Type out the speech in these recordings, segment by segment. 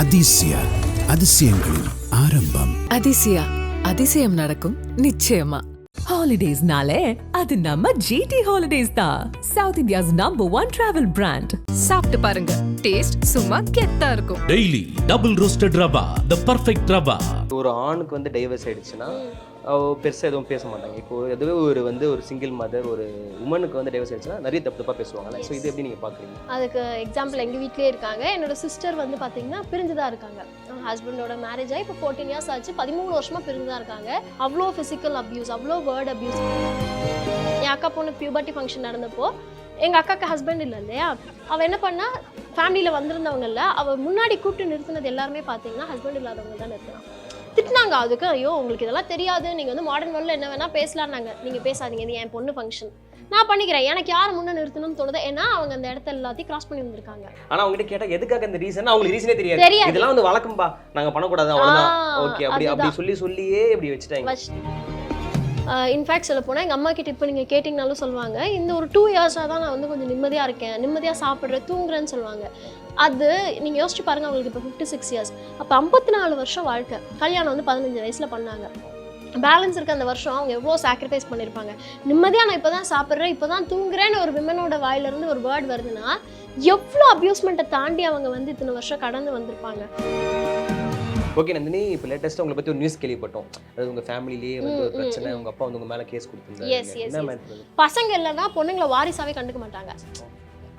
அதிசய அதிசயங்களின் ஆரம்பம். அதிசயம் நடக்கும் நிச்சயமா. ஹாலிடேஸ்னாலே அது நம்ம ஜிடி ஹாலிடேஸ் தான். South India's #1 travel brand. சாப்பிட்டு பாருங்க, டேஸ்ட் சும்மா கெத்தா இருக்கும். டெய்லி டபுள் ரோஸ்டட் ரவா, தி பெர்ஃபெக்ட் ரவா. ஒரு ஆணுக்கு வந்து டைவர்ஸ் ஆயிடுச்சுன்னா பெருசாக எதுவும் பேச மாட்டாங்க. இப்போ அதுவே ஒரு சிங்கிள் மதர் ஒரு உமனுக்கு வந்து டைவர்ஸ் ஆயிடுச்சுன்னா நிறைய தப்பாக பேசுவாங்கல்ல. ஸோ இது எப்படி நீங்கள் பார்க்குறீங்க? அதுக்கு எக்ஸாம்பிள் எங்கள் வீட்லேயே இருக்காங்க. என்னோட சிஸ்டர் வந்து பார்த்தீங்கன்னா பிரிஞ்சு தான் இருக்காங்க. ஹஸ்பண்டோட மேரேஜ் ஆகி இப்போ 14 இயர்ஸ் ஆச்சு. 13 வருஷமாக பிரிஞ்சு தான் இருக்காங்க. அவ்வளோ ஃபிசிக்கல் அப்யூஸ், அவ்வளோ வேர்ட் அப்யூஸ். என் அக்கா பொண்ணு பியூபர்ட்டி ஃபங்க்ஷன் நடந்தப்போ எங்கள் அக்காவுக்கு ஹஸ்பண்ட் இல்லை இல்லையா, அவள் என்ன பண்ணா ஃபேமிலியில் வந்திருந்தவங்கல்ல அவள் முன்னாடி கூப்பிட்டு நிறுத்தினது எல்லாருமே பார்த்தீங்கன்னா ஹஸ்பண்ட் இல்லாதவங்க தான் நிறுத்தினான். திட்டினாங்க. அதுக்கு ஐயோ உங்களுக்கு இதெல்லாம் தெரியாது, நீங்கள் வந்து மாடர்ன் வேர்ல்டில் என்ன வேணால் பேசலான்னாங்க. நீங்கள் பேசாதீங்க, இது என் பொண்ணு ஃபங்க்ஷன், நான் பண்ணிக்கிறேன், எனக்கு யார் முன்னே நிறுத்தணும்னு தோணுது. ஏன்னா அவங்க அந்த இடத்த எல்லாத்தையும் கிராஸ் பண்ணி வந்திருக்காங்க. ஆனால் அவங்ககிட்ட கேட்டால் எதுக்காக அந்த ரீசன் அவங்களுக்கு ரீசனே தெரியாது. இதெல்லாம் வந்து வழக்கம்பா, நாங்கள் பண்ணக்கூடாது அவ்வளோதான். ஓகே, அப்படி சொல்லியே இப்படி வச்சுட்டாங்க. இன்ஃபேக்ட் சொல்ல போனால் எங்கள் அம்மா கிட்ட இப்போ நீங்கள் கேட்டிங்கனாலும் சொல்லுவாங்க, இந்த ஒரு 2 இயர்ஸாக தான் நான் வந்து கொஞ்சம் நிம்மதியாக இருக்கேன், நிம்மதியாக சாப்பிட்றேன், தூங்குறேன்னு சொல்லுவாங்க. அது நீங்கள் யோசிச்சு பாருங்கள், அவங்களுக்கு இப்போ 56 இயர்ஸ். அப்போ 54 வருஷம் வாழ்க்கை. கல்யாணம் வந்து 15 வயசில் பண்ணாங்க. பேலன்ஸ் இருக்க அந்த வருஷம் அவங்க எவ்வளோ சாக்ரிஃபைஸ் பண்ணியிருப்பாங்க. நிம்மதியாக நான் இப்போ தான் சாப்பிட்றேன், இப்போ தான் தூங்குறேன்னு ஒரு விமனோட வாயிலிருந்து ஒரு வேர்ட் வருதுன்னா எவ்வளோ அப்யூஸ்மெண்ட்டை தாண்டி அவங்க வந்து இத்தனை வருஷம் கடந்து வந்திருப்பாங்க. ஓகே நந்தினி, இப்போ லேட்டஸ்ட்டாக உங்களை பற்றி ஒரு நியூஸ் கேள்விப்பட்டோம். அதாவது உங்கள் ஃபேமிலிலேயே வந்து ஒரு பிரச்சனை, உங்கள் அப்பா வந்து உங்கள் மேலே கேஸ் கொடுத்துருந்தாங்க. பசங்க இல்லைன்னா பொண்ணுங்களை வாரிசாவே கண்டுக்க மாட்டாங்க.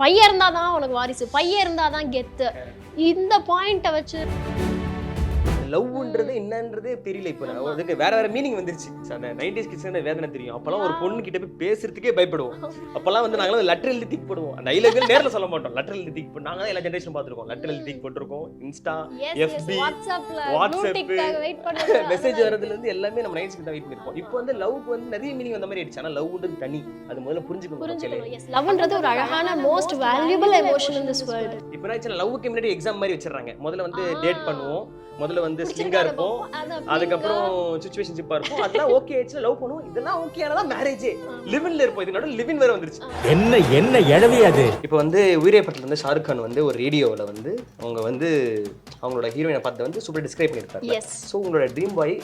பையன் இருந்தால் தான் உனக்கு வாரிசு, பையன் இருந்தால் தான் கெத்து. இந்த பாயிண்ட்டை வச்சு லவ்ன்றது என்னன்றது தெரியல. இப்போ அதுக்கு வேற மீனிங் வந்துருச்சு. அந்த 90s கிட்ஸ் வேதனை தெரியும். அப்பெல்லாம் ஒரு பொண்ணு கிட்ட போய் பேசுறதுக்கே பயப்படுவோம். அப்பெல்லாம் வந்து நாங்களும் லெட்டர் எழுதி தீக் போடுவோம். டைலாக் நேரில் சொல்ல மாட்டோம், லெட்டர் எழுதி தீக் போட்டு. நாங்கள் தான் எல்லா ஜென்ரேஷன் பார்த்துருக்கோம். லெட்டர் எழுதி தீக் போட்டிருக்கோம். இன்ஸ்டா, எஃபி, வாட்ஸ்அப் மெசேஜ் வரதுல இருந்து எல்லாமே நம்ம 90s தான் வெயிட் பண்ணிருப்போம். இப்போ வந்து லவ்க்கு வந்து நிறைய மீனிங் அந்த மாதிரி ஆயிடுச்சு. ஆனால் லவ்ன்றது தனி, அது முதல்ல புரிஞ்சுக்கணும். லவ்ன்றது ஒரு அழகான most valuable emotion in this world. இப்போ என்ன லவ்க்கு முன்னாடி எக்ஸாம் மாதிரி வச்சிடறாங்க. முதல்ல வந்து டேட் பண்ணுவோம், முதல்ல வந்து ஸ்லிங்கா இருப்போம், அதுக்கப்புறம் சிச்சுவேஷன்ஷிப்பா இருப்போம். அதெல்லாம் ஓகே ஆயிடுச்சுனா லவ் பண்ணுவோம். இதெல்லாம் ஓகே ஆனதான் மேரேஜ். லிவின்ல இருப்போம். இதனோட லிவின் வேற வந்துருச்சு. என்ன எழவி அது. இப்போ வந்து உயிரேப்பட்டில் வந்து ஷாருக் கான் வந்து ஒரு ரேடியோவில் வந்து அவங்க வந்து அவங்களோட ஹீரோயினை பார்த்து வந்து சூப்பர் டிஸ்கிரைப் பண்ணியிருக்காங்க. ஸோ உங்களோட ட்ரீம் பாய்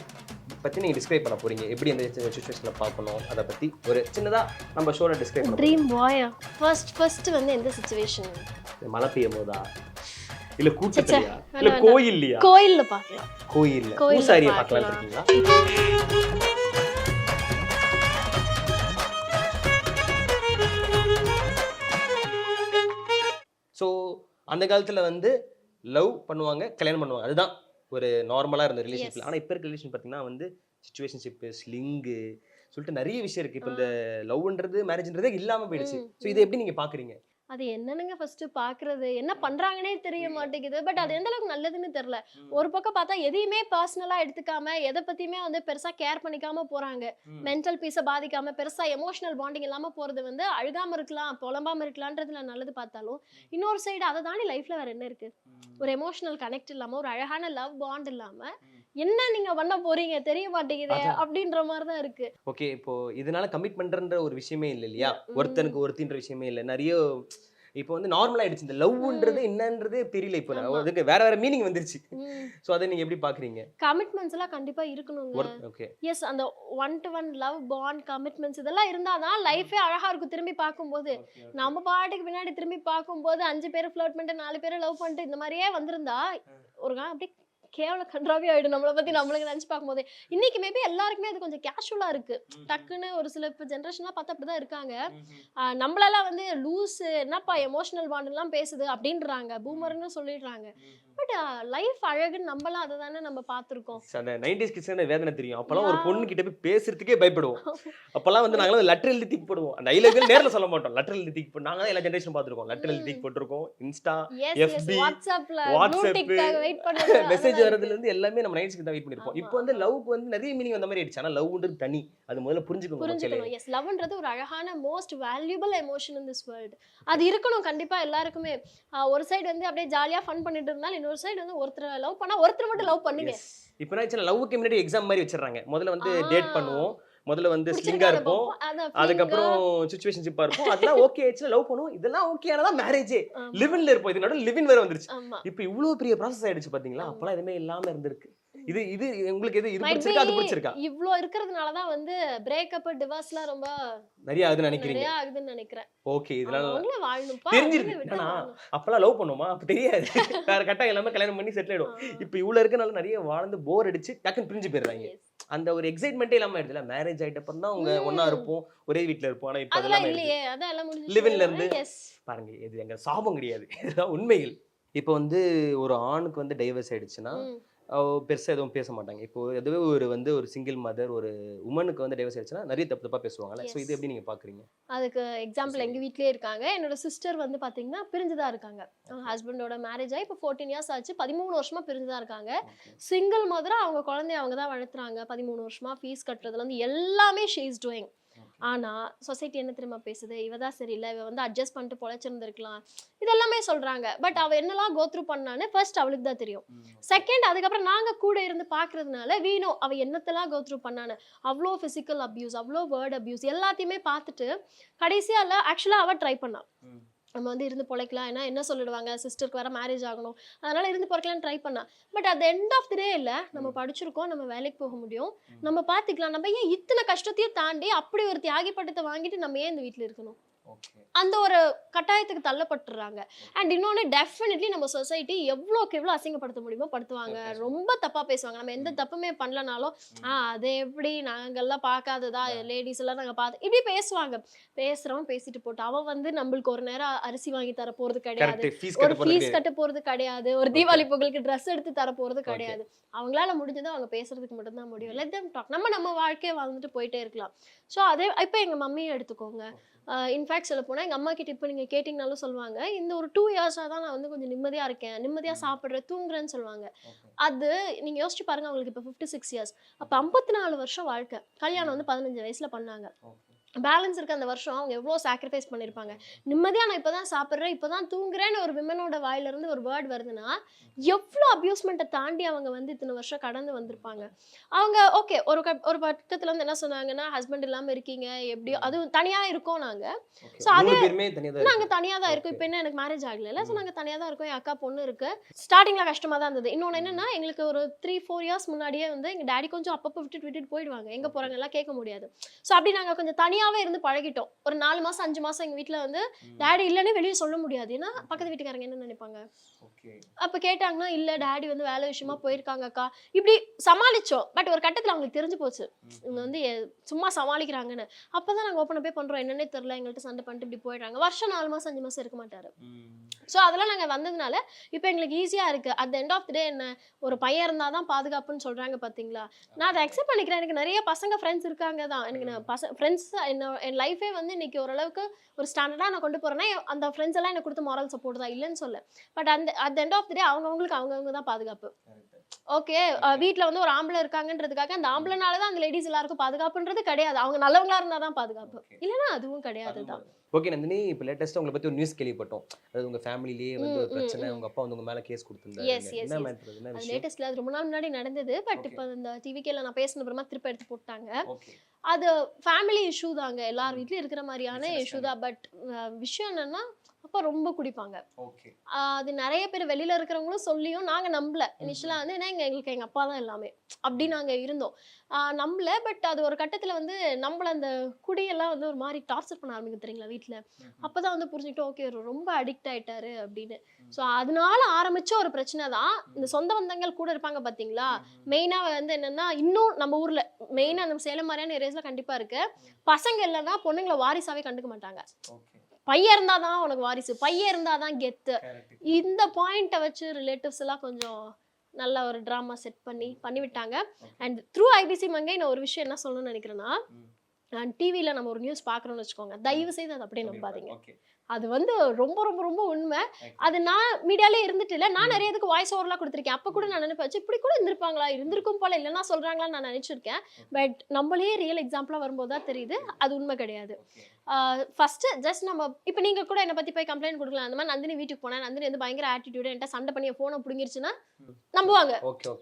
பற்றி நீங்கள் டிஸ்கிரைப் பண்ண போறீங்க. எப்படி அந்த சிச்சுவேஷனில் பார்க்கணும் அதை பற்றி ஒரு சின்னதாக நம்ம ஷோவில் டிஸ்கிரைப் பண்ண. ட்ரீம் பாயா ஃபர்ஸ்ட் வந்து எந்த சிச்சுவேஷன்? மழை பெய்யும் போதா, இல்ல கூட்டத்திலயா, இல்ல கோயில்லையா? கோயில்ல பார்க்கலாம். கோயில்ல பூசாரியை பார்க்கலாம் இருக்கீங்களா? ஸோ அந்த காலத்துல வந்து லவ் பண்ணுவாங்க, கல்யாணம் பண்ணுவாங்க. அதுதான் ஒரு நார்மலா இருந்த ரிலேஷன்ஷிப். ஆனா இப்ப இருக்க ரிலேஷன் பார்த்தீங்கன்னா வந்து சிச்சுவேஷன்ஷிப், ஸ்லிங்கு சொல்லிட்டு நிறைய விஷயம் இருக்கு. இப்போ இந்த லவ்ன்றது மேரேஜ்ன்றதே இல்லாம போயிடுச்சு. ஸோ இதை எப்படி நீங்க பாக்குறீங்க? அது என்னன்னு ஃபர்ஸ்ட் பாக்குறது, என்ன பண்றாங்கன்னே தெரிய மாட்டேங்குது. பட் அது எந்த அளவுக்கு நல்லதுன்னு தெரியல. ஒரு பக்கம் பார்த்தா எதையுமே பர்சனலா எடுத்துக்காம, எதை பத்தியுமே வந்து பெருசா கேர் பண்ணிக்காம போறாங்க. மென்டல் பீஸை பாதிக்காம, பெருசா எமோஷனல் பாண்டிங் இல்லாம போறது வந்து அழுகாம இருக்கலாம், புலம்பாம இருக்கலாம்ன்றதுல நல்லது பார்த்தாலும், இன்னொரு சைடு அதை தாண்டி லைஃப்ல வேற என்ன இருக்கு? ஒரு எமோஷனல் கனெக்ட் இல்லாம, ஒரு அழகான லவ் பாண்ட் இல்லாம என்ன நீங்க பண்ண போறீங்க தெரிய மாட்டேங்குது அப்படின்ற மாதிரி தான் இருக்கு. ஓகே, இப்போ இதனால கமிட்மெண்ட்ன்ற ஒரு விஷயமே இல்லை இல்லையா? ஒருத்தனுக்கு ஒருத்தின்ற விஷயமே இல்லை. நிறைய இப்போ வந்து நார்மலா ஆயிடுச்சு. இந்த லவ்ன்றது என்னன்றது தெரியல. இப்போ அதுக்கு வேற மீனிங் வந்துருச்சு. ஸோ அதை நீங்க எப்படி பாக்குறீங்க? கமிட்மெண்ட்ஸ் எல்லாம் கண்டிப்பா இருக்கணுங்க. ஓகே, எஸ், அந்த 1-to-1 லவ் பாண்ட் கமிட்மெண்ட்ஸ் இதெல்லாம் இருந்தாதான் லைஃபே அழகா இருக்கும். திரும்பி பார்க்கும்போது நம்ம பாட்டுக்கு பின்னாடி திரும்பி பார்க்கும்போது 5 பேர் ஃப்ளர்ட் பண்ணிட்டு 4 பேரை லவ் பண்ணிட்டு இந்த மாதிரியே வந்திருந்தா ஒரு அப்படியே கேவல கன்றாவே ஆயிடும். நம்மளை பத்தி நம்மளுக்கு நினைச்சு பார்க்கும்போது இன்னைக்கு மேபி எல்லாருக்குமே அது கொஞ்சம் கேஷுவலா இருக்கு. டக்குன்னு ஒரு சில இப்போ ஜென்ரேஷன்லாம் பார்த்தா அப்படிதான் இருக்காங்க. நம்மளெல்லாம் வந்து லூஸ் என்னப்பா எமோஷனல் பாண்ட் எல்லாம் பேசுது அப்படின்றாங்க, பூமர்னு சொல்லிடுறாங்க. பட் லைஃப் அழகுன்னு நம்மளாம் அதை தானே நம்ம பார்த்துருக்கோம். அந்த 90s கிட்ஸ் வேதனை தெரியும். அப்பெல்லாம் ஒரு பொண்ணு கிட்ட போய் பேசுறதுக்கே பயப்படுவோம். அப்பெல்லாம் வந்து நாங்களும் லெட்டர் எழுதி தீக் போடுவோம். டைலாக் நேரில் சொல்ல மாட்டோம், லெட்டர் எழுதி தீக் போட்டு. நாங்கள் தான் எல்லா ஜென்ரேஷன் பார்த்துருக்கோம். லெட்டர் எழுதி தீக் போட்டிருக்கோம். இன்ஸ்டா, எஃபி, வாட்ஸ்அப் மெசேஜ் வரதுல இருந்து எல்லாமே நம்ம 90s தான் வெயிட் பண்ணிருப்போம். இப்போ வந்து லவ்க்கு வந்து நிறைய மீனிங் அந்த மாதிரி ஆயிடுச்சு. ஆனால் லவ்ன்றது தனி, அது முதல்ல புரிஞ்சுக்கணும். எஸ், லவ்ன்றது ஒரு அழகான most valuable emotion in this world. அது இருக்கணும் கண்டிப்பா எல்லாருக்குமே. ஒரு சைடு வந்து அப்படியே ஜாலியா ஃபன் பண்ணிட்டு இருந்தாலும் இன்னொரு சைடு வந்து ஒருத்தர் லவ் பண்ணா ஒருத்தர் மட்டும் லவ் பண்ணுங்க. இப்போ லவ்க்கு முன்னாடி எக்ஸாம் மாதிரி வச்சிடறாங்க. முதல்ல வந்து டேட் பண்ணுவோம், முதல்ல வந்து ஸ்லிங்கா பிடிச்சிருக்காத இருப்போம், பார்ப்போம். அதான் அதுக்கப்புறம் சிச்சுவேஷன்ஷிப்பா இருப்போம், அதெல்லாம் ஓகே ஆயிடுச்சுல, லவ் பண்ணுவோம், இதெல்லாம் ஓகே ஆனதான் மேரேஜே. ஆமா. லிவின்ல இருப்போம், இது நடுவில் லிவின் வேற வந்துருச்சு. ஆமா. இப்போ இவ்வளவு பெரிய ப்ராசஸ் ஆயிடுச்சு பாத்தீங்களா? ஆமா. அப்பெல்லாம் எதுவுமே இல்லாம இருந்திருக்கு. இது இது உங்களுக்கு எது இது Might பிடிச்சிருக்கா, அது be பிடிச்சிருக்கா? இவ்ளோ இருக்கிறதுனால தான் வந்து பிரேக்கப் டிவோர்ஸ்லாம் ரொம்ப நிறைய ஆகுதுன்னு நினைக்கிறீங்க? நிறைய ஆகுதுன்னு நினைக்கிறேன். ஓகே, இதனால அவங்களே வாழணும்ப்பா. தெரிஞ்சிருது. அவங்களே விட்டா ஏன்னா வாழணும். அப்பெல்லாம் லவ் பண்ணுமா, அப்ப தெரியாது. வேற கட்டாயம் இல்லாம கல்யாணம் பண்ணி செட்டில் ஆயிடும். இப்போ இவ்வளவு இருக்கனால நிறைய வாழ்ந்து போர் அடிச்சு டக்குன்னு பிரிஞ்சு போயிடுறாங்க. Yes. அந்த ஒரு எக்ஸைட்மெண்ட்டே இல்லாம ஆயிடுதுல. மேரேஜ் ஆயிட்ட அப்புறம் தான் அவங்க ஒண்ணா இருப்போம், ஒரே வீட்ல இருப்போம். ஆனா இப்போ அதெல்லாம் அதெல்லாம் இல்லையே. அதான் எல்லாம் முடிஞ்சிச்சு. லிவின்ல இருந்து எஸ். பாருங்க, இது எங்க சாபம் கிடையாது, இதுதான் உண்மைகள். இப்போ வந்து ஒரு ஆணுக்கு வந்து டைவர்ஸ் ஆயிடுச்சுன்னா பெருசா எதுவும் பேச மாட்டாங்க. இப்போ எதுவே ஒரு சிங்கிள் மதர், ஒரு உமனுக்கு வந்து டைவர்ஸ் ஆயிடுச்சுன்னா நிறைய தப்பு தப்பா பேசுவாங்கல்ல. ஸோ இது எப்படி நீங்க பாக்குறீங்க? அதுக்கு எக்ஸாம்பிள் எங்க வீட்லயே இருக்காங்க. என்னோட சிஸ்டர் வந்து பாத்தீங்கன்னா பிரிஞ்சுதான் இருக்காங்க. ஹஸ்பண்டோட மேரேஜ் ஆகி இப்போ 14 இயர்ஸ் ஆச்சு. 13 வருஷமா பிரிஞ்சுதான் இருக்காங்க. சிங்கிள் மதரா அவங்க குழந்தைய அவங்க தான் வளர்த்துறாங்க. 13 வருஷமா ஃபீஸ் கட்டுறதுல இருந்து எல்லாமே ஷீ இஸ் டூயிங். ஆனா சொசைட்டி என்ன தெரியுமா பேசுது, இவ தான் சரியில்லை, இவ வந்து அட்ஜஸ்ட் பண்ணிட்டு பொழைச்சிருந்துருக்கலாம், இதெல்லாமே சொல்றாங்க. பட் அவ என்னெல்லாம் கோத்ரூ பண்ணான்னு ஃபர்ஸ்ட் அவளுக்கு தான் தெரியும். செகண்ட், அதுக்கப்புறம் நாங்க கூட இருந்து பாக்குறதுனால வீணோ அவ என்னத்தெல்லாம் கோத்ரூ பண்ணான்னு. அவ்வளோ பிசிக்கல் அபியூஸ், அவ்வளோ வேர்ட் அபியூஸ் எல்லாத்தையுமே பார்த்துட்டு கடைசியா இல்ல ஆக்சுவலா அவ ட்ரை பண்ணா. நம்ம வந்து இருந்து பொழைக்கலாம், ஏன்னா என்ன சொல்லிடுவாங்க, சிஸ்டருக்கு வேற மேரேஜ் ஆகணும், அதனால இருந்து பொழைக்கலாம்னு ட்ரை பண்ணா. But at end of the day இல்ல, நம்ம படிச்சிருக்கோம், நம்ம வேலைக்கு போக முடியும், நம்ம பாத்துக்கலாம், நம்ம ஏன் இத்தனை கஷ்டத்தையும் தாண்டி அப்படி ஒரு தியாகி பட்டத்தை வாங்கிட்டு நம்ம ஏன் இந்த வீட்டுல இருக்கணும், அந்த ஒரு கட்டாயத்துக்கு தள்ளப்பட்டுறாங்க. அண்ட் இன்னொன்னு, டெஃபினெட்லி நம்ம சொசைட்டி எவ்வளோக்கு எவ்வளோ அசிங்கப்படுத்த முடியுமோ படுத்துவாங்க, ரொம்ப தப்பா பேசுவாங்க. நம்ம எந்த தப்புமே பண்ணலனாலும் அது எப்படி நாங்கெல்லாம் பார்க்காததா, லேடிஸ் எல்லாம் நாங்க பார்த்து இப்படி பேசுவாங்க. பேசுறவன் பேசிட்டு போட்டு, அவன் வந்து நம்மளுக்கு ஒரு நேரம் அரிசி வாங்கி தர போறது கிடையாது, ஒரு ஃபீஸ் கட்ட போறது கிடையாது, ஒரு தீபாவளி பொங்கலுக்கு ட்ரெஸ் எடுத்து தர போறது கிடையாது. அவங்களால முடிஞ்சது அவங்க பேசுறதுக்கு மட்டும் தான் முடியும். Let them talk. நம்ம வாழ்க்கையை வாழ்ந்துட்டு போயிட்டே இருக்கலாம். ஸோ அதே இப்போ எங்க மம்மியை எடுத்துக்கோங்க. இன்ஃபேக்ட் சொல்ல போனால் எங்கள் அம்மா கிட்ட இப்போ நீங்கள் கேட்டிங்கனாலும் சொல்லுவாங்க, இந்த ஒரு 2 இயர்ஸாக தான் நான் வந்து கொஞ்சம் நிம்மதியாக இருக்கேன், நிம்மதியாக சாப்பிட்றேன், தூங்குறேன்னு சொல்லுவாங்க. அது நீங்கள் யோசிச்சு பாருங்க, அவங்களுக்கு இப்போ 56 இயர்ஸ், அப்போ 54 வருஷம் வாழ்க்கை. கல்யாணம் வந்து 15 வயசில் பண்ணாங்க. பேலன்ஸ் இருக்க அந்த வருஷம் அவங்க எவ்வளோ சாக்ரிஃபைஸ் பண்ணியிருப்பாங்க. நிம்மதியாக நான் இப்போ தான் சாப்பிட்றேன், இப்போ தான் தூங்குறேன்னு ஒரு விமனோட வாயிலிருந்து ஒரு வேர்ட் வருதுன்னா எவ்வளோ அப்யூஸ்மெண்ட்டை தாண்டி அவங்க வந்து இத்தனை வருஷம் கடந்து வந்திருப்பாங்க. அவங்க ஓகே ஒரு பக்கத்தில் வந்து என்ன சொன்னாங்கன்னா, ஹஸ்பண்ட் இல்லாமல் இருக்கீங்க, எப்படியோ அதுவும் தனியாக இருக்கோம் நாங்கள். ஸோ அது நாங்கள் தனியாக தான் இருக்கோம். இப்போ என்ன எனக்கு மேரேஜ் ஆகலை, ஸோ நாங்கள் தனியாக தான் இருக்கோம். என் அக்கா பொண்ணு இருக்கு. ஸ்டார்டிங்கில் கஷ்டமாக தான் இருந்தது. இன்னொன்று என்னன்னா, எங்களுக்கு ஒரு 3-4 இயர்ஸ் முன்னாடியே வந்து எங்கள் டேடி கொஞ்சம் அப்பப்போ விட்டுட்டு போயிடுவாங்க, எங்கே போகிறாங்க எல்லாம் கேட்க முடியாது. ஸோ அப்படி நாங்கள் கொஞ்சம் தனியாகவே இருந்து பழகிட்டோம். ஒரு 4 மாசம் 5 மாசம் எங்கள் வீட்டில் வந்து டேடி இல்லைன்னு வெளியே சொல்ல முடியாது, ஏன்னா பக்கத்து வீட்டுக்காரங்க என்ன நினைப்பாங்க. அப்போ கேட்டாங்கன்னா, இல்லை டேடி வந்து வேலை விஷயமா போயிருக்காங்க அக்கா, இப்படி சமாளிச்சோம். பட் ஒரு கட்டத்தில் அவங்களுக்கு தெரிஞ்சு போச்சு இவங்க வந்து சும்மா சமாளிக்கிறாங்கன்னு. அப்போ தான் நாங்கள் ஓப்பன் போய் பண்ணுறோம், என்னன்னே தெரியல, எங்கள்கிட்ட சண்டை பண்ணிட்டு இப்படி போயிடுறாங்க. வருஷம் 4 மாசம் 5 மாசம் இருக்க மாட்டாரு. ஸோ அதெல்லாம் நாங்கள் வந்ததுனால இப்போ எங்களுக்கு ஈஸியாக இருக்குது. At the end of the day என்ன, ஒரு பையன் இருந்தால் தான் பாதுகாப்புன்னு சொல்கிறாங்க பார்த்தீங்களா. நான் அதை அக்செப்ட் பண்ணிக்கிறேன். எனக்கு நிறைய பசங்க ஃப்ரெண்ட்ஸ் இருக்காங்க தான். எனக்கு நான் ஃப்ரெண்ட்ஸ் என் லைஃபே வந்து இன்னைக்கு ஓரளவுக்கு ஒரு ஸ்டாண்டர்டாக நான் கொண்டு போகிறேன்னா அந்த ஃப்ரெண்ட்ஸ் எல்லாம் எனக்கு கொடுத்த மாரல் சப்போர்ட் தான், இல்லைன்னு சொல்ல. But at the end of the day அவங்கவுங்களுக்கு தான் பாதுகாப்பு. ஓகே, வீட்டில் வந்து ஒரு ஆம்பளை இருக்காங்கன்றதுக்காக அந்த ஆம்பளைனால தான் அந்த லேடிஸ் எல்லாருக்கும் பாதுகாப்புன்றது கிடையாது. அவங்க நல்லவங்களா இருந்தால் தான் பாதுகாப்பு, இல்லைன்னா அதுவும் கிடையாது தான். ஓகே நந்தினி, இப்போ லேட்டஸ்ட்டாக உங்களை பற்றி ஒரு நியூஸ் கேள்விப்பட்டோம். அதாவது உங்கள் ஃபேமிலிலேயே வந்து ஒரு பிரச்சனை, உங்கள் அப்பா வந்து உங்கள் மேலே கேஸ் கொடுத்துருந்தாரு. என்ன மேட்டர்? அது லேட்டஸ்ட்ல அது ரொம்ப நாள் முன்னாடி நடந்தது. பட் இப்போ இந்த டிவிக்கேல நான் பேசின அப்புறமா திருப்பி எடுத்து போட்டாங்க. அது ஃபேமிலி இஷ்யூ தாங்க, எல்லார் வீட்லயும் இருக்கிற மாதிரியான இஷ்யூ தான். பட் விஷயம் என்னன்னா, அப்பா ரொம்ப குடிப்பாங்க. அது நிறைய பேர் வெளியில இருக்கிறவங்களும் சொல்லியும் நாங்க நம்பல. இனிஷியலா வந்து எங்களுக்கு எங்க அப்பா தான் எல்லாமே அப்படி நாங்க இருந்தோம், நம்பல. பட் அது ஒரு கட்டத்துல வந்து நம்மள அந்த குடியெல்லாம் வந்து ஒரு மாதிரி டார்ச்சர் பண்ண ஆரம்பிக்கும் தெரியுங்களா வீட்டுல. அப்பதான் வந்து புரிஞ்சுக்கிட்டோம், ஓகே ரொம்ப அடிக்ட் ஆயிட்டாரு அப்படின்னு. ஸோ அதனால ஆரம்பிச்ச ஒரு பிரச்சனை தான். இந்த சொந்த பந்தங்கள் கூட இருப்பாங்க பாத்தீங்களா, மெயினா வந்து என்னன்னா, இன்னும் நம்ம ஊர்ல மெயினா நம்ம சேலம் மாதிரியான ஏரியாஸ்ல கண்டிப்பா இருக்கு, பசங்க இல்லைன்னா பொண்ணுங்களை வாரிசாவே கண்டுக்க மாட்டாங்க. பையன் இருந்தாதான் உனக்கு வாரிசு, பையன் இருந்தாதான் கெத்து. இந்த பாயிண்ட்டை வச்சு ரிலேட்டிவ்ஸ் எல்லாம் கொஞ்சம் நல்ல ஒரு ட்ராமா செட் பண்ணி விட்டாங்க. அண்ட் த்ரூ ஐபிசி மங்கை நான் ஒரு விஷயம் என்ன சொல்லணும்னு நினைக்கிறேன்னா, டிவியில் நம்ம ஒரு நியூஸ் பார்க்குறோம்னு வச்சுக்கோங்க, தயவு செய்து அதை அப்படியே நம்பாதீங்க. அது வந்து ரொம்ப ரொம்ப ரொம்ப உண்மை. அது நான் மீடியாலே இருந்துட்டு இல்லை, நான் நிறைய இதுக்கு வாய்ஸ் ஓவர்லாம் கொடுத்துருக்கேன். அப்போ கூட நான் நினைப்பேன் இப்படி கூட இருந்திருப்பாங்களா, இருந்திருக்கும் போல, இல்லைன்னா சொல்றாங்களான்னு நான் நினைச்சிருக்கேன். பட் நம்மளே ரியல் எக்ஸாம்பிளாக வரும்போது தான் தெரியுது அது உண்மை கிடையாது. ஃபர்ஸ்ட் ஜஸ்ட் நம்ம இப்போ நீங்க கூட என்னை பத்தி போய் கம்ப்ளைண்ட் கொடுக்கலாம். அந்த மாதிரி நந்தினி வீட்டுக்கு போனேன், நந்தினி வந்து பயங்கர ஆட்டிடியூட், என்கிட்ட சண்டை பண்ணி ஃபோனை பிடிங்கிருச்சுன்னா நம்புவாங்க.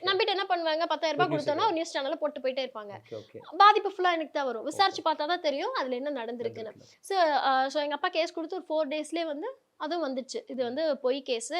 நம்பிட்டு என்ன பண்ணுவாங்க, 10,000 ரூபாய் கொடுத்தோன்னா ஒரு நியூஸ் சேனல்ல போட்டு போயிட்டே இருப்பாங்க. பாதிப்பு ஃபுல்லா எனக்கு தான் வரும். விசாரிச்சு பார்த்தா தான் தெரியும் அதுல என்ன நடந்திருக்குன்னு. ஸோ எங்க அப்பா கேஸ் கொடுத்து ஒரு 4 daysலேயே வந்து அதுவும் வந்துச்சு. இது வந்து பொய் கேஸ்.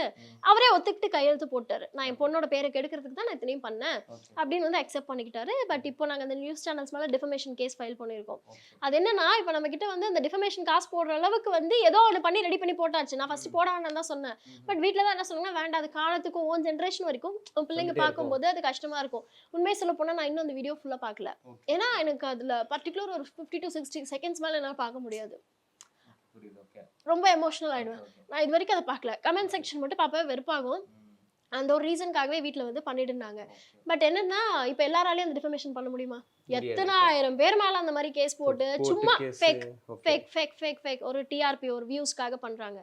அவரே ஒத்துக்கிட்டு கையெழுத்து போட்டாரு. நான் என் பொண்ணோட பேரை கெடுக்கிறதுக்கு தான் நான் இத்தனையும் பண்ணேன் அப்படின்னு வந்து அக்செப்ட் பண்ணிக்கிட்டாரு. பட் இப்போ நாங்கள் அந்த நியூஸ் சேனல்ஸ் மேலே டிஃபமேஷன் கேஸ் ஃபைல் பண்ணியிருக்கோம். அது என்னன்னா, இப்போ நம்ம கிட்ட வந்து அந்த டிஃபமேஷன் காசு போடுற அளவுக்கு வந்து ஏதோ ஒன்று பண்ணி ரெடி பண்ணி போட்டாச்சு. நான் ஃபர்ஸ்ட் போட வேண்டாம் தான் சொன்னேன். பட் வீட்டில் தான் என்ன சொன்னாங்கன்னா, வேண்டாம், அது காலத்துக்கும் ஓன் ஜென்ரேஷன் வரைக்கும் உன் பிள்ளைங்க பார்க்கும்போது அது கஷ்டமா இருக்கும். உண்மையை சொல்ல போனால் நான் இன்னும் அந்த வீடியோ ஃபுல்லாக பார்க்கல. ஏன்னா எனக்கு அதில் பர்டிகுலர் ஒரு 50 to 60 seconds மேலே என்னால் பார்க்க முடியாது. ரொம்ப எமோஷனல் ஆயிடுவேன். நான் இது வரைக்கும் அதை பார்க்கல. கமெண்ட் செக்ஷன் மட்டும் பார்ப்பவே வெறுப்பாகும். அந்த ஒரு ரீசனுக்காகவே வீட்டில் வந்து பண்ணிட்டு இருந்தாங்க. பட் என்னன்னா, இப்போ எல்லாராலையும் அந்த டிஃபமேஷன் பண்ண முடியுமா? எத்தனை ஆயிரம் பேர் மேல அந்த மாதிரி கேஸ் போட்டு சும்மா fake fake fake fake fake ஒரு டிஆர்பி ஒரு வியூஸ்க்காக பண்றாங்க.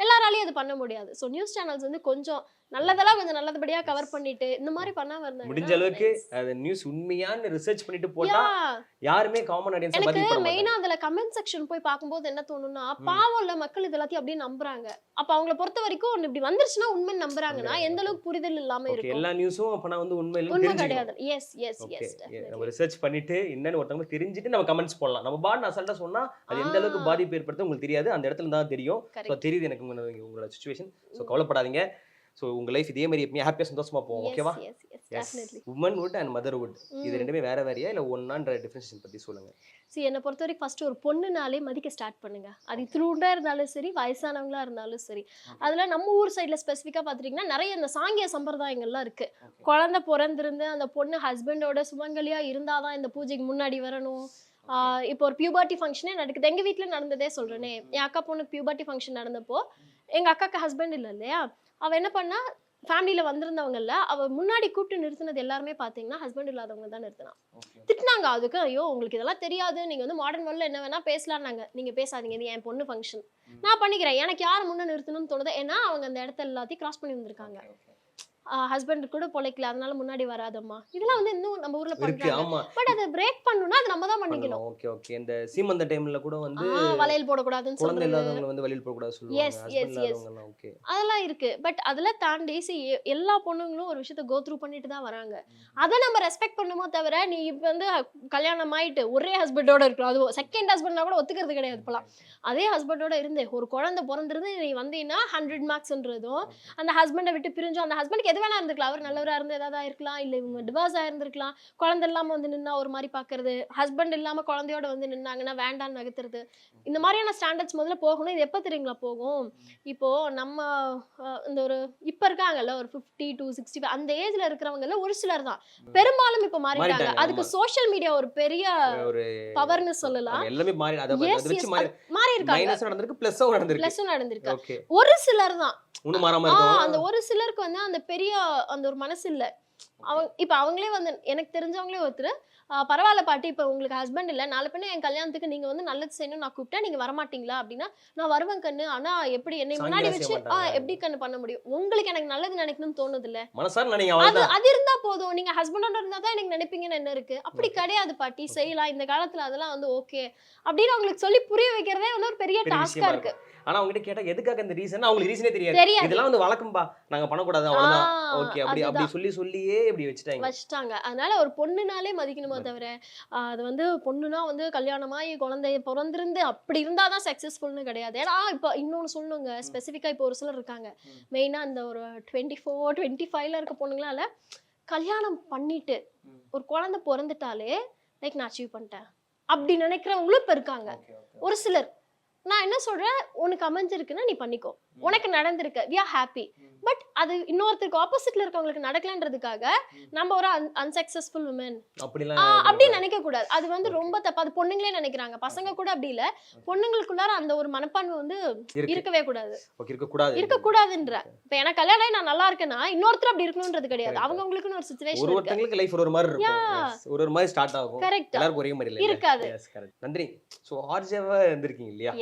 எல்லாராலையும் அது பண்ண முடியாது. ஸோ நியூஸ் சேனல்ஸ் வந்து கொஞ்சம் நல்லதெல்லாம் கொஞ்சம் நல்லபடியா கவர் பண்ணிட்டு இந்த மாதிரி பண்ணாம இருந்தாங்க. முடிஞ்ச அளவுக்கு அது நியூஸ் உண்மையான ரிசர்ச் பண்ணிட்டு போட்டா யாருமே காமன் ஆடியன்ஸ் எனக்கு பாதிக்கப்பட மாட்டாங்க. மெயினா அதுல கமெண்ட் செக்ஷன் போய் பார்க்கும்போது என்ன தோணும்னா, பாவம் இல்ல மக்கள் இது எல்லாத்தையும் அப்படியே நம்புறாங்க. அப்ப அவங்கள பொறுத்த வரைக்கும் ஒன்னு இப்படி வந்துருச்சுன்னா உண்மை நம்புறாங்கன்னா எந்த அளவுக்கு புரிதல் இல்லாம இருக்கும். எல்லா நியூஸும் அப்ப நான் வந்து உண்மை கிடையாது. எஸ் எஸ் எஸ் நம்ம ரிசர்ச் பண்ணிட்டு என்னன்னு ஒருத்தவங்க தெரிஞ்சுட்டு நம்ம கமெண்ட்ஸ் போடலாம். நம்ம பாட் அசால்ட்டா சொன்னா அது எந்த அளவுக்கு பாதிப்பு ஏற்படுத்த உங்களுக்கு தெரியாது. அந்த இடத்துல தான் தெரியும். ஸோ தெரியுது எனக்கு உங்களோட சுச்சுவேஷன். ஸோ கவலைப்படாதீங்க. ஸோ உங்க லைஃப் இதே மாதிரி எப்பயும் ஹாப்பியா சந்தோஷமா போகும். ஓகேவா? உமன்ஹுட் அண்ட் மதர்ஹுட் இது ரெண்டுமே வேற வேறையா இல்ல ஒன்னான்ற டிஃபரன்ஷியேஷன் பத்தி சொல்லுங்க. என்னை பொறுத்த வரைக்கும் ஃபர்ஸ்ட் ஒரு பொண்ணுனாலே மதிக்க ஸ்டார்ட் பண்ணுங்க. அது த்ரூண்டா இருந்தாலும் சரி, வயசானவங்களா இருந்தாலும் சரி. அதுல நம்ம ஊர் சைட்ல ஸ்பெசிஃபிக்கா பாத்துட்டீங்கன்னா நிறைய இந்த சாங்கிய சம்பிரதாயங்கள்லாம் இருக்கு. குழந்தை பிறந்திருந்து அந்த பொண்ணு ஹஸ்பண்டோட சுமங்கலியா இருந்தாதான் இந்த பூஜைக்கு முன்னாடி வரணும். இப்போ ஒரு பியூபர்ட்டி ஃபங்க்ஷனே நடக்குது. எங்க வீட்டுல நடந்ததே சொல்றேனே, என் அக்கா பொண்ணுக்கு பியூபர்ட்டி ஃபங்க்ஷன் நடந்தப்போ எங்க அக்காக்கு ஹஸ்பண்ட் இல்லை இல்லையா, அவ என்ன பண்ணா, ஃபேமிலியில வந்திருந்தவங்கல்ல அவ முன்னாடி கூப்பிட்டு நிறுத்தினது எல்லாருமே பாத்தீங்கன்னா ஹஸ்பண்ட் இல்லாதவங்க தான் நிறுத்தினா. திட்டினாங்க. அதுக்கு ஐயோ உங்களுக்கு இதெல்லாம் தெரியாது, நீங்க வந்து மாடர்ன் வேர்ல்ட்ல என்ன வேணா பேசலாம்னாங்க. நீங்க பேசாதீங்க, இது என் பொண்ணு ஃபங்க்ஷன், நான் பண்ணிக்கிறேன். எனக்கு யார் முன்ன நிறுத்தணும்னு தோணுது. ஏன்னா அவங்க அந்த இடத்த எல்லாத்தையும் கிராஸ் பண்ணி வந்திருக்காங்க. ஹஸ்பண்ட் கூட பொழைக்கல, அதனால முன்னாடி வராதம்மா. இதெல்லாம் வந்து இன்னும் நம்ம ஊர்ல பண்றாங்க. பட் அதை பிரேக் பண்ணனும்னா அது நம்ம தான் பண்ணிக்கணும். Okay okay. இந்த சீமந்த டைம்ல கூட வந்து வளையல் போட கூடாதுன்னு சொல்றாங்க. குழந்தை இல்லாதவங்க வந்து வளையல் போட கூடாது சொல்லுவாங்க. ஹஸ்பண்ட் இல்லாதவங்க ஓகே. அதெல்லாம் இருக்கு. பட் அதெல்லாம் தாண்டி எல்லா பொண்ணுங்களும் ஒரு விஷயத்தை கோ த்ரூ பண்ணிட்டு தான் வராங்க. அதை நம்ம ரெஸ்பெக்ட் பண்ணுமோ தவிர, நீ இப்ப வந்து கல்யாணம் ஆயிட்டு ஒரே ஹஸ்பண்டோட இருக்கலாம், அது செகண்ட் ஹஸ்பண்ட்னா கூட ஒத்துக்கிறது கிடையாது இப்பலாம். அதே ஹஸ்பண்டோட இருந்து ஒரு குழந்தை பிறந்திருந்து நீ வந்தீங்கன்னா 100 மார்க்ஸ்ன்றதும், அந்த ஹஸ்பண்டை விட்டு பிரிஞ்சோம், அந்த ஹஸ்பண்டுக்கு எது வேணா இருந்திருக்கலாம், அவர் நல்லவரா இருந்து ஏதாவது ஆயிருக்கலாம், இல்ல இவங்க டிவோர்ஸ் ஆயிருந்திருக்கலாம், குழந்தை இல்லாம வந்து நின்னா ஒரு மாதிரி பாக்குறது, ஹஸ்பண்ட் இல்லாம குழந்தையோட வந்து நின்னாங்கன்னா வேண்டான்னு நகர்த்துறது, இந்த மாதிரியான ஸ்டாண்டர்ட்ஸ் முதல்ல போகணும். இது எப்ப தெரியுங்களா போகும்? இப்போ நம்ம இந்த ஒரு இப்ப இருக்காங்கல்ல ஒரு 50 to 60 அந்த ஏஜ்ல இருக்கிறவங்கல ஒரு சிலர் தான், பெரும்பாலும் இப்ப மாறிட்டாங்க. அதுக்கு சோஷியல் மீடியா ஒரு பெரிய ஒரு பவர்னு சொல்லலாம். எல்லாமே மாறி அத வச்சு மாறி இருக்காங்க. மைனஸும் நடந்திருக்கு, பிளஸும் நடந்திருக்கு. ஒரு சிலர் தான் இன்னும் மாறாம இருக்கும். அந்த ஒரு சிலருக்கு வந்து அந்த பெரிய அந்த ஒரு மனசு இல்ல. இப்ப அவங்களே வந்து எனக்கு தெரிஞ்சவங்களே ஒருத்தர், பரவாயில்ல பாட்டி, இப்ப உங்களுக்கு ஹஸ்பண்ட் இல்ல, நாளை பின்ன என் கல்யாணத்துக்கு நீங்க வந்து நல்லது செய்யணும் நான் கூப்பிட்டா நீங்க வரமாட்டீங்களா அப்படின்னா, நான் வருவேன் கண்ணு, ஆனா எப்படி என்னை முன்னாடி வச்சு எப்படி கண்ணு பண்ண முடியும்? உங்களுக்கு எனக்கு நல்லது நினைக்கணும்னு தோணுது இல்ல, அது இருந்தா போதும். நீங்க ஹஸ்பண்டோட இருந்தா தான் எனக்கு நினைப்பீங்கன்னு என்ன இருக்கு? அப்படி கிடையாது பாட்டி, செய்யலாம் இந்த காலத்துல, அதெல்லாம் வந்து ஓகே அப்படின்னு அவங்களுக்கு சொல்லி புரிய வைக்கிறதே வந்து ஒரு பெரிய டாஸ்கா இருக்கு. ஆனா அவங்க கிட்ட கேட்டா எதுக்காக இந்த ரீசன் அவங்களுக்கு ரீசனே தெரியாது. இதெல்லாம் வந்து வழக்கம்பா, நாங்க பண்ண கூடாது அவ்வளவுதான். ஓகே அப்படி சொல்லியே இப்படி வச்சிட்டாங்க. அதனால ஒரு பொண்ணுனாலே மதிக்கணுமா தவிர, அது வந்து பொண்ணுனா வந்து கல்யாணமாயி குழந்தை பிறந்திருந்து அப்படி இருந்தாதான் சக்சஸ்ஃபுல்னு கிடையாது. ஏன்னா இப்ப இன்னொன்னு சொல்லணுங்க, ஸ்பெசிஃபிக்கா இப்போ ஒரு சிலர் இருக்காங்க, மெயினா இந்த ஒரு 24, 25ல இருக்க பொண்ணுங்களால கல்யாணம் பண்ணிட்டு ஒரு குழந்தை பிறந்துட்டாலே லைக் நான் அச்சீவ் பண்ணிட்டேன் அப்படி நினைக்கிறவங்களும் இப்ப இருக்காங்க. ஒரு சிலர், நான் என்ன சொல்றேன், உனக்கு அமைஞ்சிருக்குன்னா நீ பண்ணிக்கோ, உனக்கு நடந்திருக்கு, we are happy. பட் அது இன்னொருத்தருக்கு ஆப்போசிட்ல இருக்கவங்களுக்கு நடக்கலன்றதுக்காக நம்ம ஒரு அன்சக்சஸ்ஃபுல் உமன் அப்படி நினைக்க கூடாது. அது வந்து ரொம்ப தப்பு. அது பொண்ணுங்களே நினைக்கிறாங்க, பசங்க கூட அப்படி இல்ல. பொண்ணுங்களுக்குள்ளார அந்த ஒரு மனப்பான்மை வந்து இருக்கவே கூடாது, இருக்க கூடாதுன்ற. இப்ப எனக்கு கல்யாணம் நான் நல்லா இருக்கேன்னா இன்னொருத்தர் அப்படி இருக்கணும்ன்றது கிடையாது. அவங்களுக்குன்னு ஒரு சிச்சுவேஷன் இருக்கு. ஒருத்தங்களுக்கு லைஃப் ஒரு மாதிரி இருக்கும், ஒரு மாதிரி ஸ்டார்ட் ஆகும். கரெக்ட். எல்லாருக்கும் ஒரே மாதிரி இருக்காது. நன்றி. சோ ஆர்ஜேவா இருந்திருக்கீங்க இல்லையா?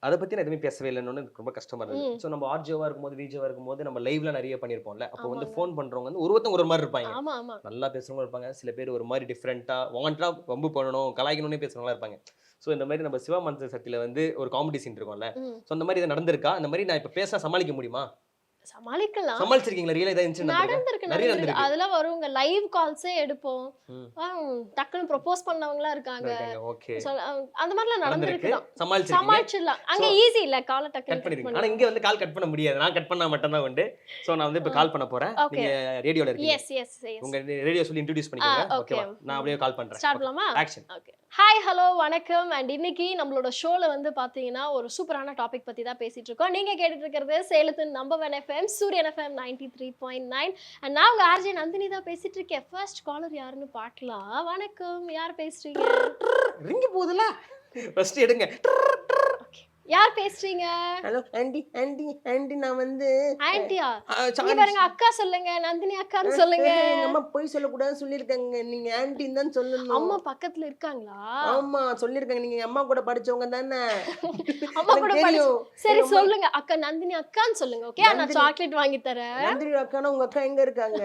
அதை பத்தி நான் எதுவுமே பேசவே இல்லைன்னு எனக்கு ரொம்ப கஷ்டமா இருந்தது. ஸோ நம்ம ஆர்ஜியோவா இருக்கும்போது விஜியோவா இருக்கும்போது நம்ம லைவ்ல நிறைய பண்ணியிருப்போம்ல. அப்போ வந்து ஃபோன் பண்றவங்க வந்து ஒருத்தவங்க ஒரு மாதிரி இருப்பாங்க. ஆமா ஆமா நல்லா பேசுறவங்க இருப்பாங்க, சில பேர் ஒரு மாதிரி டிஃப்ரெண்டா வாண்டா வம்பு பண்ணணும் கலாய்க்கணும்னே பேசுறவங்களா இருப்பாங்க. ஸோ இந்த மாதிரி நம்ம சிவா மந்திர சக்தியில வந்து ஒரு காமெடி சீன் இருக்கும்ல. ஸோ அந்த மாதிரி இது நடந்திருக்கா? அந்த மாதிரி நான் இப்ப பேச சமாளிக்க முடியுமா? சமாளிக்கலாம். சமாளிச்சிருக்கீங்களா? ரியலா ஏதாவது இன்சிடென்ட் நடந்திருக்கு நிறைய நடந்திருக்கு. நடந்திருக்கு. அதெல்லாம் வருங்க, லைவ் கால்ஸே எடுப்போம். ம். டக்குன்னு ப்ரொபோஸ் பண்ணவங்களா இருக்காங்க. ஓகே, அந்த மாதிரிலாம் நடந்திருக்கு தான். சமாளிச்சிருக்கீங்க. சமாளிச்சிடலாம். அங்க ஈஸி இல்ல, கால கட் டக்குன்னு பண்ணிருக்கீங்க. ஆனா இங்க வந்து கால் கட் பண்ண முடியாது. நான் கட் பண்ணா மட்டும் தான் உண்டு. சோ நான் வந்து இப்ப கால் பண்ண போறேன். Okay. நீங்க ரேடியோல இருக்கீங்க. Yes yes yes. உங்க ரேடியோ சொல்லி இன்ட்ரோ듀ce பண்ணிக்கோங்க. okay. ஓகேவா? நான் அப்படியே கால் பண்றேன். ஸ்டார்ட் பண்ணலாமா? ஆக்ஷன். ஓகே. ஹாய் ஹலோ வணக்கம். அண்ட் இன்னைக்கு நம்மளோட ஷோல வந்து பாத்தீங்கன்னா ஒரு சூப்பரான டாபிக் பத்தி தான் பேசிட்டு இருக்கோம். நீங்க கேட்டுட்டு இருக்கிறது சேலத்தின் நம்பர் 1 FM சூரியன் FM 93.9. அண்ட் நான் உங்க ஆர்ஜே நந்தினி தான் பேசிட்டு இருக்கேன். ஃபர்ஸ்ட் காலர் யாருன்னு பார்க்கலாம். வணக்கம், யார் பேசுறீங்க? ரிங் போகுதுல. ஃபர்ஸ்ட் எடுங்க. யார் பேசுறீங்க? ஹலோ ஆண்டி ஆண்டி ஆண்டி நான் வந்து ஆன்ட்டியா? நீங்க பாருங்க, அக்கா சொல்லுங்க, நந்தினி அக்கான்னு சொல்லுங்க. எங்க அம்மா போய் சொல்ல கூடாதுன்னு சொல்லிருக்காங்க. நீங்க ஆண்டின்னு தான் சொல்லணும். அம்மா பக்கத்துல இருக்காங்களா? ஆமா சொல்லிருக்காங்க. நீங்க அம்மா கூட படிச்சவங்க தானே. அம்மா கூட சரி சொல்லுங்க அக்கா, நந்தினி அக்கான்னு சொல்லுங்க. ஓகே, நான் சாக்லேட் வாங்கி தரேன். நந்தினி அக்கானா உங்க அக்கா எங்க இருக்காங்க?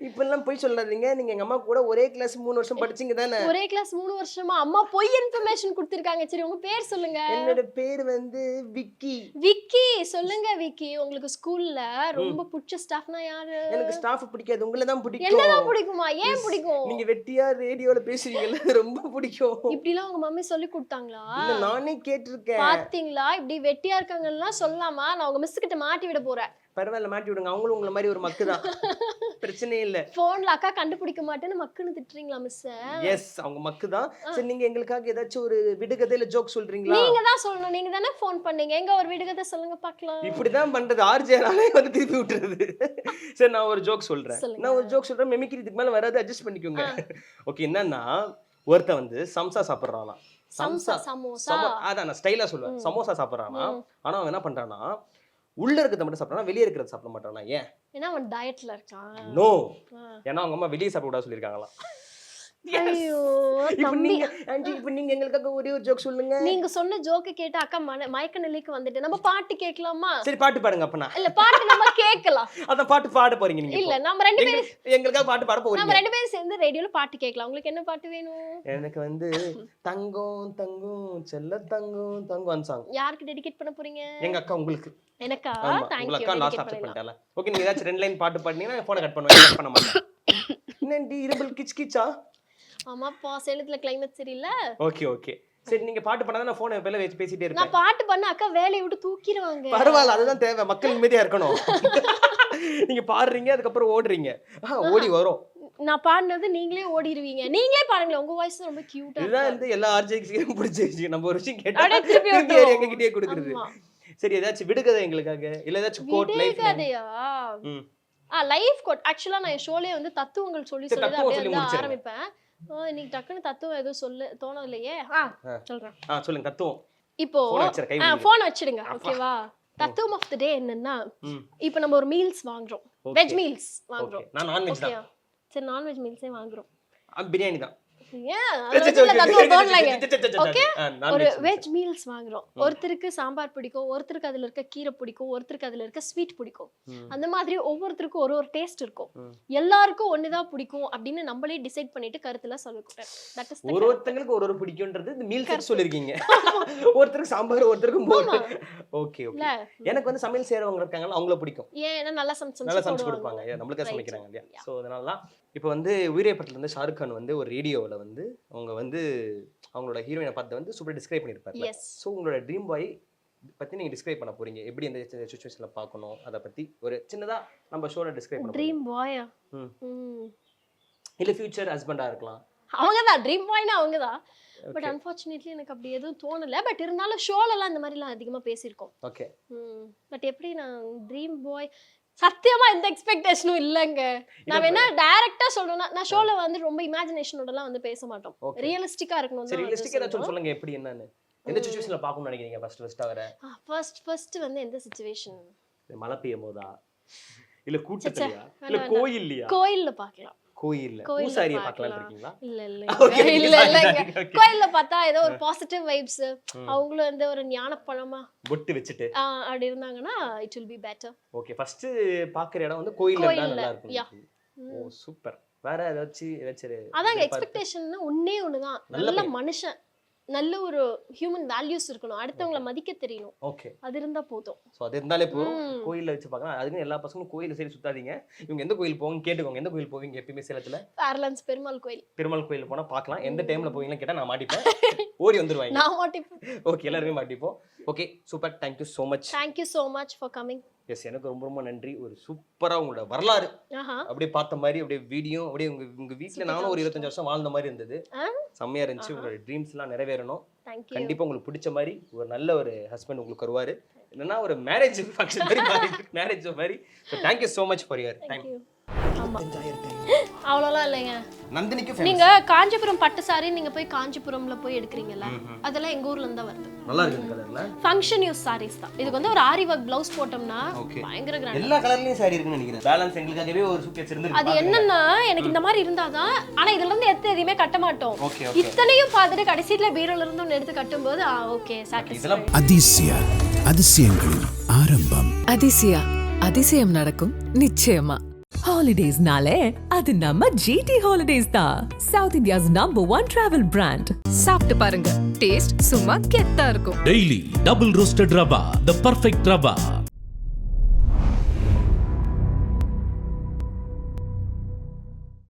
இப்பெல்லாம் போய் சொல்லாதீங்க. நீங்க எங்க அம்மா கூட ஒரே கிளாஸ் 3 வருஷம் படிச்சீங்க தானே? ஒரே கிளாஸ் 3 வருஷமா? அம்மா பொய் இன்ஃபர்மேஷன் கொடுத்திருக்காங்க. சரி உங்க பேர் சொல்லுங்க. என்னோட பேர் வந்து விக்கி. விக்கி சொல்லுங்க. விக்கி, உங்களுக்கு ஸ்கூல்ல ரொம்ப பிடிச்ச ஸ்டாஃப்னா யாரு? எனக்கு ஸ்டாஃப் பிடிக்காது, உங்களை தான் பிடிக்கும். என்னதான் பிடிக்குமா? ஏன் பிடிக்கும்? நீங்க வெட்டியா ரேடியோல பேசுறீங்கல்ல, ரொம்ப பிடிக்கும். இப்படிலாம் உங்க மம்மி சொல்லி கொடுத்தாங்களா? இல்ல நானே கேட்டிருக்கேன். பாத்தீங்களா, இப்படி வெட்டியா இருக்காங்கன்னா சொல்லாமா நான் உங்க மிஸ் கிட்ட மாட்டி விட போறேன். பரவாயில்ல, மாட்டி விடுங்க. அவங்களும் உங்களை மாதிரி ஒரு மக்கு தான். பிரச்சனையே இல்ல. போன்ல அக்கா கண்டுபிடிக்க மாட்டேன்னு மக்குன்னு திட்டுறீங்களா மிஸ்? எஸ், அவங்க மக்கு தான். சரி, நீங்க எங்களுக்காக ஏதாச்சும் ஒரு விடுகதையில ஜோக் சொல்றீங்களா? நீங்க தான் சொல்லணும். நீங்க தானே ஃபோன் பண்ணீங்க. எங்க ஒரு விடுகதை சொல்லுங்க பார்க்கலாம். இப்படிதான் பண்றது. ஆர்ஜேனாலே வந்து திருப்பி விட்டுறது. சரி, நான் ஒரு ஜோக் சொல்றேன். நான் ஒரு ஜோக் சொல்றேன். மெமிக்ரி இதுக்கு மேல வராது, அட்ஜஸ்ட் பண்ணிக்கோங்க. ஓகே, என்னன்னா ஒருத்த வந்து சம்சா சாப்பிடுறானா. சமோசா. அதான் நான் ஸ்டைலா சொல்லுவேன். சமோசா சாப்பிடுறானா. ஆனா அவன் என்ன பண்றானா, உள்ள இருக்கிறத மட்டும் சாப்பிடுறானா, வெளியே இருக்கிறத சாப்பிட மாட்டானா. ஏன்? ஏன்னா அவன் டயட்ல இருக்கான். நோ, ஏன்னா அவங்க அம்மா வெளியே சாப்பிட கூடாது சொல்லிருக்காங்களா. ஐயோ இப்போ தம்பி, நீங்க ஆண்டி, இப்போ நீங்க எங்களுக்காக ஒரே ஒரு ஜோக் சொல்லுங்க. நீங்க சொன்ன ஜோக்க கேட்டு அக்கா மயக்க நிலைக்கு வந்துட்டு நம்ம பாட்டு கேட்கலாமா? சரி, பாட்டு பாடுங்க. அப்பனா இல்ல, பாட்டு நம்ம கேட்கலாம். அத பாட்டு பாட போறீங்க நீங்க? இல்ல, நம்ம ரெண்டு பேரும் எங்களுக்காக பாட்டு பாட நம்ம போறீங்க. ரெண்டு பேரும் சேர்ந்து ரேடியோல பாட்டு கேட்கலாம். உங்களுக்கு என்ன பாட்டு வேணும்? எனக்கு வந்து தங்கம் தங்கம் செல்ல தங்கம் தங்கம் சாங். யாருக்கு டெடிகேட் பண்ண போறீங்க? எங்க அக்கா உங்களுக்கு. எனக்கா? ஆமா, தேங்க் உங்க யூ. அக்கா லாஸ்ட் ஆப்ஷன் பண்ணிட்டால. ஓகே, நீங்க ஏதாச்சும் 2 லைன் பாட்டு பாடுனீங்கன்னா போனை கட் பண்ணுவேன். கட் பண்ண மாட்டேன். என்னடி இருபல் கிச் கிச்சா? ஆமாப்பா, சேலத்துல கிளைமேட் சரியில்லை. ஓகே ஓகே, சரி, நீங்க பாட்டு பண்ணாதான் நான் போனை எப்பல வச்சு பேசிட்டே நான் இருப்பேன். பாட்டு பண்ண அக்கா வேலையை விட்டு தூக்கிடுவாங்க. பரவாயில்ல, அதுதான் தேவை. மக்கள் நிம்மதியா இருக்கணும். நீங்க பாடுறீங்க, அதுக்கப்புறம் ஓடுறீங்க. ஓடி வரும். நான் பாடினது நீங்களே ஓடிடுவீங்க. நீங்களே பாருங்களேன், உங்க வாய்ஸ் ரொம்ப கியூட்டா இதுதான் இருக்கு. வந்து எல்லா ஆர்ஜேக்ஸுக்கும் பிடிச்ச விஷயம். நம்ம ஒரு விஷயம் கேட்டா அப்படியே திருப்பி திருப்பி வந்துரும். எங்ககிட்டயே கொடுக்குறது. ஆமா. சரி, ஏதாச்சும் விடுகதை எங்களுக்காக, இல்ல ஏதாச்சும் கோட் லைஃப். விடுகதையா? Life quote. ஆக்சுவலா நான் என் ஷோலே வந்து தத்துவங்கள் சொல்லி சரி, சொல்லி தத்துவம் அப்படியே சொல்லி வந்து முடிச்சிருங்க. ஆரம்பிப்பேன். இன்னைக்கு டக்குன்னு தத்துவம் எதுவும் சொல்ல தோணலையே. சொல்றேன். சொல்லுங்க தத்துவம். இப்போ Phone வச்சிரு, கை வைங்க. போன் வச்சிடுங்க. ஓகேவா? தத்துவம் ஆஃப் தி டே என்னன்னா, இப்போ நம்ம ஒரு மீல்ஸ் வாங்குறோம். வெஜ் மீல்ஸ் வாங்குறோம். ஓகே, நான் நான்வெஜ் ஓகே, தான். சரி நான்வெஜ் மீல்ஸே வாங்குறோம். பிரியாணி தான். ஏன் தத்துவம் தோணலைங்க. ஓகே, ஒரு வெஜ் மீல்ஸ் வாங்குறோம். ஒருத்தருக்கு சாம்பார் பிடிக்கும், ஒருத்தருக்கு அதுல இருக்க கீரை பிடிக்கும், ஒருத்தருக்கு அதுல இருக்க ஸ்வீட் பிடிக்கும். அந்த மாதிரி ஒவ்வொருத்தருக்கும் ஒரு ஒரு டேஸ்ட் இருக்கும். எல்லாருக்கும் ஒண்ணுதான் பிடிக்கும் அப்படின்னு நம்மளே டிசைட் பண்ணிட்டு கருத்துல சொல்லக்கூடாது. தட் இஸ் ஒருத்தங்களுக்கு ஒரு பிடிக்கும்ன்றது இந்த மீல் செட் சொல்லிருக்கீங்க. ஒருத்தருக்கு சாம்பார், ஒருத்தருக்கு மோர். Okay okay. எனக்கு வந்து சமையல் செய்றவங்க இருக்காங்கல, அவங்கள பிடிக்கும். ஏன்னா நல்லா சமைச்சு கொடுப்பாங்க. நம்மளுக்கு சமைக்கிறாங்க இல்லையா? சோ அதனால தான் இப்போ வந்து உயிரே படத்துல இருந்து ஷாருக் கான் வந்து ஒரு ரேடியோவில் வந்து அவங்க வந்து அவங்களோட ஹீரோயினை பார்த்து வந்து சூப்பர் டிஸ்கிரைப் பண்ணியிருப்பாரு. ஸோ உங்களோட ட்ரீம் பாய் பற்றி நீங்கள் டிஸ்கிரைப் பண்ண போறீங்க. எப்படி அந்த சுச்சுவேஷனில் பார்க்கணும், அதை பற்றி ஒரு சின்னதாக நம்ம ஷோவில் டிஸ்கிரைப் பண்ண. ட்ரீம் பாயா? இல்லை ஃபியூச்சர் ஹஸ்பண்டாக இருக்கலாம். அவங்க தான் ட்ரீம் பாய்னா அவங்க தான். பட் அன்ஃபார்ச்சுனேட்லி எனக்கு அப்படி எதுவும் தோணலை. பட் இருந்தாலும் ஷோலெல்லாம் இந்த மாதிரிலாம் அதிகமாக பேசியிருக்கோம். ஓகே. பட் எப்படி நான் ட்ரீம் பாய் சத்தியமா எந்த எக்ஸ்பெக்டேஷனும் இல்லைங்க. நான் வேணா டைரக்டா சொல்லணும்னா, நான் ஷோல வந்து ரொம்ப இமேஜினேஷனோடலாம் வந்து பேச மாட்டோம். ரியலிஸ்டிக்கா இருக்கணும். சரி, ரியலிஸ்டிக்கா ஏதாச்சும் சொல்லுங்க. எப்படி என்னன்னு, எந்த சிச்சுவேஷன்ல பார்க்கணும்னு நினைக்கிறீங்க? ஃபர்ஸ்ட் வர ஃபர்ஸ்ட் வந்து எந்த சிச்சுவேஷன்? மழை பெய்யும் போதா, இல்ல கூட்டத்திலயா, இல்ல கோயில்லையா? கோயில்ல பார்க்கலாம். கோயில்ல கோயில்ல பூசாரியை பார்க்கலாம். பார்க்கலாம்னு இருக்கீங்களா? இல்ல இல்ல Okay, okay, இல்ல sorry, இல்லங்க sorry, okay. கோயில்ல பார்த்தா ஏதோ ஒரு பாசிட்டிவ் வைப்ஸ் அவங்களும் வந்து ஒரு ஞானப்பழமா பொட்டு வச்சுட்டு அப்படி இருந்தாங்கன்னா it will be better. Okay first பாக்குற இடம் வந்து கோயில்ல இருந்தா கோயில்ல, நல்லா இருக்கும். yeah. ஓ சூப்பர். வேற ஏதாச்சும் அதாங்க எக்ஸ்பெக்டேஷன்னா ஒண்ணே ஒண்ணுதான், நல்ல மனுஷன், நல்ல ஒரு ஹியூமன் வேல்யூஸ் இருக்கணும், அடுத்தவங்களை மதிக்க தெரியணும், ஓகே அது இருந்தா போதும். சோ அது இருந்தாலே போதும். கோயில்ல வச்சு பார்க்கலாம். அதுக்கு எல்லா பசங்களும் கோயில்ல சரி சுத்தாதீங்க. இவங்க எந்த கோயில் போவாங்க கேட்டுக்கோங்க. எந்த கோயில் போவீங்க எப்பயுமே சேலத்துல? பேரலன்ஸ் பெருமாள் கோயில். பெருமாள் கோயில் போனா பார்க்கலாம். எந்த டைம்ல போவீங்கன்னு கேட்டா நான் மாட்டிப்பேன். ஓடி வந்துருவாங்க. நான் மாட்டிப்பேன். ஓகே எல்லாருமே மாட்டிப்போம். Okay super. Thank you so much. Thank you so much for coming. Yes எனக்கு ரொம்ப ரொம்ப நன்றி. ஒரு சூப்பரா உங்களோட வரலாறு ஆஹா. அப்படியே பார்த்த மாதிரி அப்படியே வீடியோ அப்படியே உங்க வீட்ல நானும் ஒரு 25 வருஷம் வாழ்ந்த மாதிரி இருந்தது. செம்மையா இருந்துச்சு. உங்களோட ட்ரீம்ஸ் எல்லாம் நிறைவேறணும். Thank you. கண்டிப்பா உங்களுக்கு பிடிச்ச மாதிரி ஒரு நல்ல ஒரு ஹஸ்பண்ட் உங்களுக்கு வருவாரு. இல்லைன்னா ஒரு மேரேஜ் ஃபங்க்ஷன் மாதிரி மேரேஜ் மாதிரி. So thank you so much for your time. ஆமா அவ்வளோலாம் இல்லைங்க. நந்தினிக்கு நீங்க காஞ்சிபுரம் பட்டு சாரி நீங்க போய் காஞ்சிபுரம்ல போய் எடுக்கிறீங்கல்ல, அதெல்லாம் எங்க ஊர்ல இருந்து தான் வருது. நல்லா இருக்கு கலர்ல. ஃபங்க்ஷன் யூஸ் சாரீஸ் தான். இதுக்கு வந்து ஒரு ஆரி ஒர்க் ப்ளவுஸ் போட்டோம்னா பயங்கர கிராண்ட். எல்லா கலர்லயும் சாரி இருக்குன்னு நினைக்கிறேன். பேலன்ஸ் எங்களுக்காகவே ஒரு சூட்கேஸ் இருந்திருக்கு. அது என்னன்னா எனக்கு இந்த மாதிரி இருந்தாதான், ஆனா இதுல இருந்து எடுத்து எதையுமே கட்ட மாட்டோம். Okay okay. இத்தனையும் பார்த்துட்டு கடைசியில பீரோல இருந்து ஒன்னு எடுத்து கட்டும்போது ஓகே சாட்டிஸ்ஃபை. அதிசயா அதிசயங்களின் ஆரம்பம். அதிசயா அதிசயம் நடக்கும் நிச்சயமா. ஹாலிடேஸ்னாலே அது நம்ம GT ஹாலிடேஸ் தான். South India's #1 travel brand. சாப்பிட்டு பாருங்க, டேஸ்ட் சும்மா கெத்தா இருக்கும். Daily double roasted rava, the perfect rava.